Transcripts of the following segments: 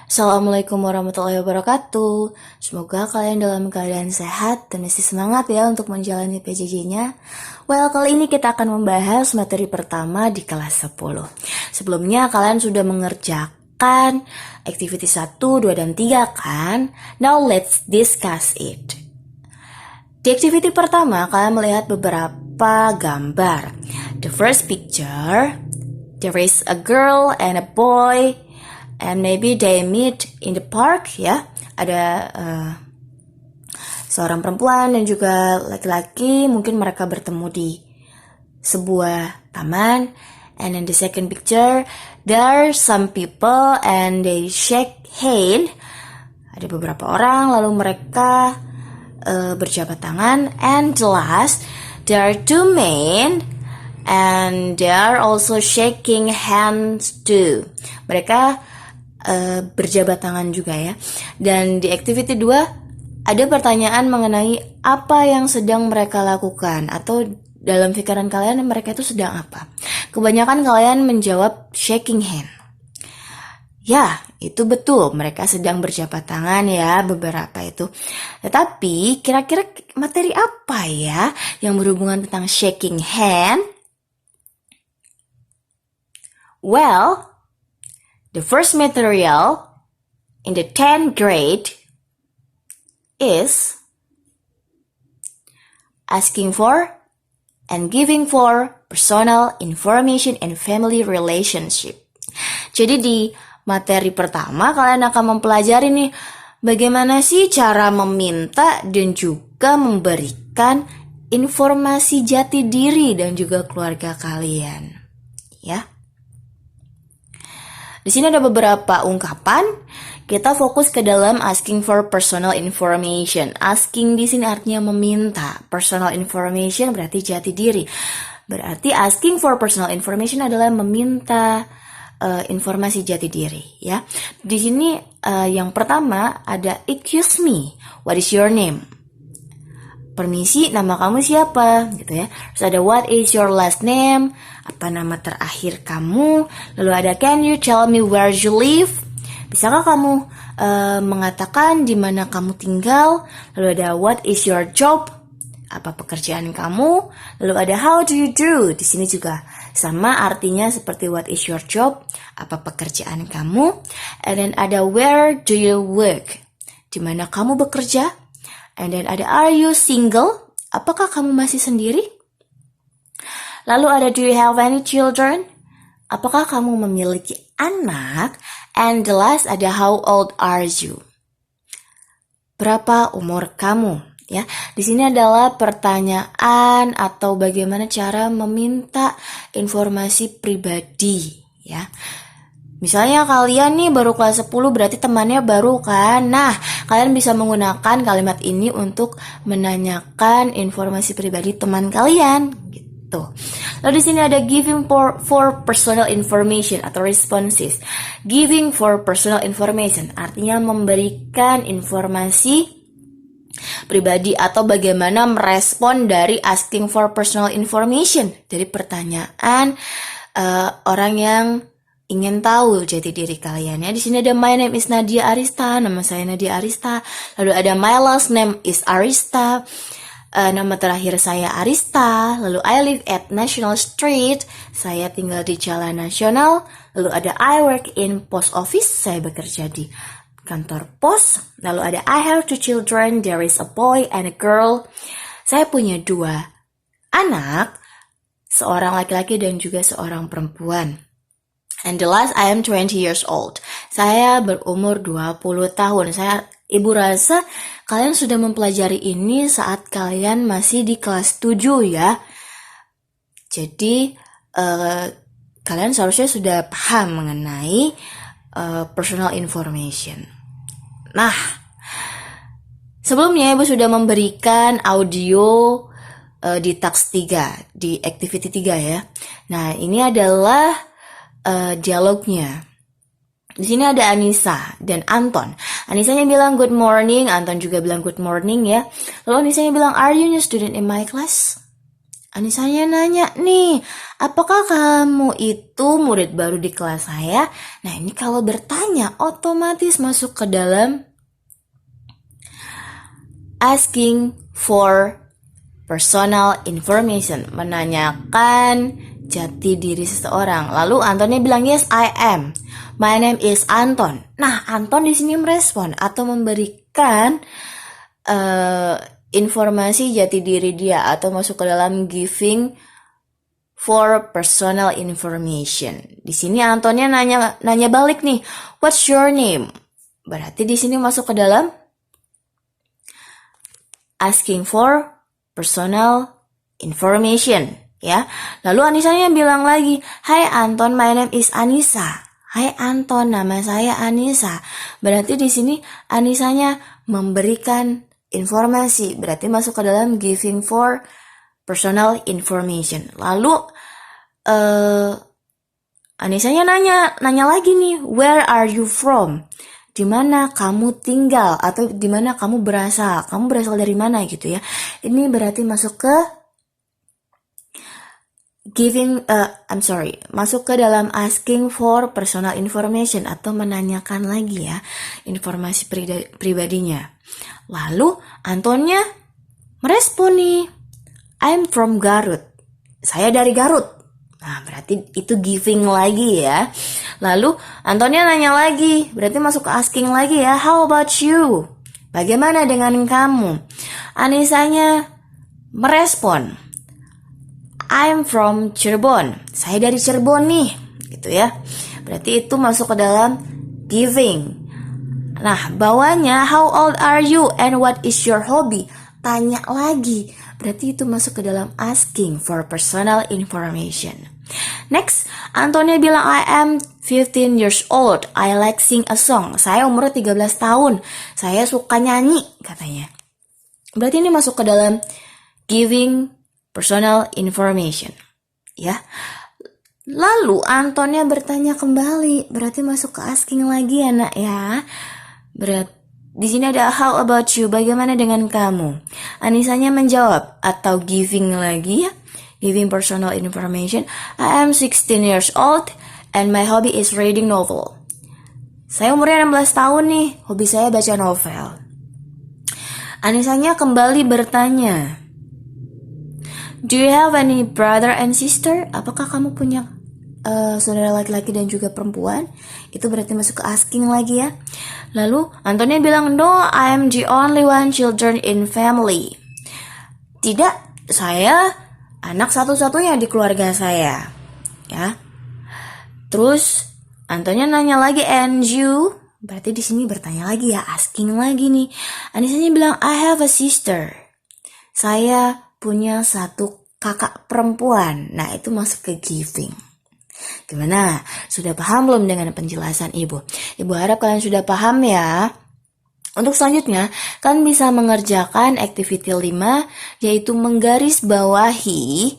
Assalamualaikum warahmatullahi wabarakatuh. Semoga kalian dalam keadaan sehat dan mesti semangat ya untuk menjalani PJJ-nya. Well, kali ini kita akan membahas materi pertama di kelas 10. Sebelumnya kalian sudah mengerjakan activity 1, 2, dan 3 kan? Now let's discuss it. Di activity pertama kalian melihat beberapa gambar. The first picture, there is a girl and a boy. And maybe they meet in the park, ya. Ada seorang perempuan dan juga laki-laki. Mungkin mereka bertemu di sebuah taman. And in the second picture, there are some people and they shake hand. Ada beberapa orang, lalu mereka berjabat tangan. And the last, there are two men and they are also shaking hands too. Mereka berjabat tangan juga ya. Dan di activity 2 ada pertanyaan mengenai apa yang sedang mereka lakukan, atau dalam pikiran kalian mereka itu sedang apa. Kebanyakan kalian menjawab shaking hand. Ya, itu betul, mereka sedang berjabat tangan ya, beberapa itu. Tetapi kira-kira materi apa ya yang berhubungan tentang shaking hand? Well, the first material in the 10th grade is asking for and giving for personal information and family relationship. Jadi di materi pertama kalian akan mempelajari nih bagaimana sih cara meminta dan juga memberikan informasi jati diri dan juga keluarga kalian. Ya. Di sini ada beberapa ungkapan. Kita fokus ke dalam asking for personal information. Asking di sini artinya meminta. Personal information berarti jati diri. Berarti asking for personal information adalah meminta informasi jati diri. Ya. Di sini yang pertama ada excuse me. What is your name? Permisi, nama kamu siapa? Gitu ya. Terus ada what is your last name? Apa nama terakhir kamu? Lalu ada can you tell me where you live? Bisakah kamu mengatakan di mana kamu tinggal? Lalu ada what is your job? Apa pekerjaan kamu? Lalu ada how do you do? Di sini juga sama artinya seperti what is your job? Apa pekerjaan kamu? And then ada where do you work? Di mana kamu bekerja? And then ada are you single? Apakah kamu masih sendiri? Lalu ada do you have any children? Apakah kamu memiliki anak? And the last ada how old are you? Berapa umur kamu? Ya, di sini adalah pertanyaan atau bagaimana cara meminta informasi pribadi, ya. Misalnya kalian nih baru kelas 10 berarti temannya baru kan. Nah, kalian bisa menggunakan kalimat ini untuk menanyakan informasi pribadi teman kalian gitu. Lalu di sini ada giving for personal information atau responses. Giving for personal information artinya memberikan informasi pribadi atau bagaimana merespon dari asking for personal information, dari pertanyaan orang yang ingin tahu jati diri kalian ya. Di sini ada my name is Nadia Arista, nama saya Nadia Arista. Lalu ada my last name is Arista, nama terakhir saya Arista. Lalu I live at National Street, saya tinggal di Jalan Nasional. Lalu ada I work in post office, saya bekerja di kantor pos. Lalu ada I have two children, there is a boy and a girl. Saya punya 2 anak, seorang laki-laki dan juga seorang perempuan. And the last, I am 20 years old. Saya berumur 20 tahun. Ibu rasa kalian sudah mempelajari ini saat kalian masih di kelas 7 ya. Jadi, kalian seharusnya sudah paham mengenai personal information. Nah, sebelumnya Ibu sudah memberikan audio di task 3, di activity 3 ya. Nah, ini adalah dialognya. Di sini ada Anissa dan Anton. Anisanya bilang good morning, Anton juga bilang good morning ya. Lalu Anisanya bilang are you a new student in my class? Anisanya nanya nih, apakah kamu itu murid baru di kelas saya? Nah, ini kalau bertanya otomatis masuk ke dalam asking for personal information, menanyakan jati diri seseorang. Lalu Antonnya bilang, yes, I am. My name is Anton. Nah, Anton di sini merespon atau memberikan informasi jati diri dia atau masuk ke dalam giving for personal information. Di sini Antonnya nanya balik nih, what's your name? Berarti di sini masuk ke dalam asking for personal information, ya. Lalu Anisanya bilang lagi, "Hai Anton, my name is Anissa." Hai Anton, nama saya Anissa. Berarti di sini Anisanya memberikan informasi, berarti masuk ke dalam giving for personal information. Lalu Anisanya nanya lagi nih, where are you from? Di mana kamu tinggal atau di mana kamu berasal? Kamu berasal dari mana gitu ya? Ini berarti masuk ke masuk ke dalam asking for personal information atau menanyakan lagi ya informasi pribadinya. Lalu Antonnya merespon nih, I'm from Garut. Saya dari Garut. Nah, berarti itu giving lagi ya. Lalu Antonnya nanya lagi, berarti masuk ke asking lagi ya. How about you? Bagaimana dengan kamu? Anisanya merespon, I'm from Cirebon. Saya dari Cirebon nih, gitu ya. Berarti itu masuk ke dalam giving. Nah, bawahnya how old are you and what is your hobby? Tanya lagi. Berarti itu masuk ke dalam asking for personal information. Next, Antonnya bilang I am 15 years old. I like sing a song. Saya umur 13 tahun. Saya suka nyanyi, katanya. Berarti ini masuk ke dalam giving personal information, ya. Lalu Antonnya bertanya kembali, berarti masuk ke asking lagi ya nak ya. Di sini ada how about you, bagaimana dengan kamu? Anisanya menjawab atau giving lagi ya, giving personal information. I am 16 years old and my hobby is reading novel. Saya umurnya 16 tahun nih, hobi saya baca novel. Anisanya kembali bertanya, do you have any brother and sister? Apakah kamu punya saudara laki-laki dan juga perempuan? Itu berarti masuk ke asking lagi ya. Lalu Antonnya bilang, no, I am the only one children in family. Tidak, saya anak satu-satunya di keluarga saya, ya. Terus Antonnya nanya lagi, and you? Berarti di sini bertanya lagi ya, asking lagi nih. Anisanya bilang, I have a sister. Saya punya satu kakak perempuan. Nah, itu masuk ke giving. Gimana? Sudah paham belum dengan penjelasan Ibu? Ibu harap kalian sudah paham ya. Untuk selanjutnya, kalian bisa mengerjakan activity 5, yaitu menggarisbawahi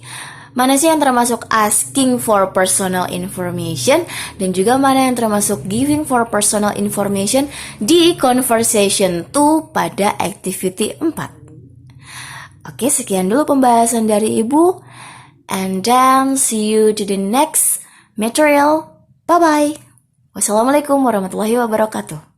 mana sih yang termasuk asking for personal information dan juga mana yang termasuk giving for personal information di conversation 2 pada activity 4. Oke, sekian dulu pembahasan dari Ibu. And then see you to the next material. Bye-bye. Wassalamualaikum warahmatullahi wabarakatuh.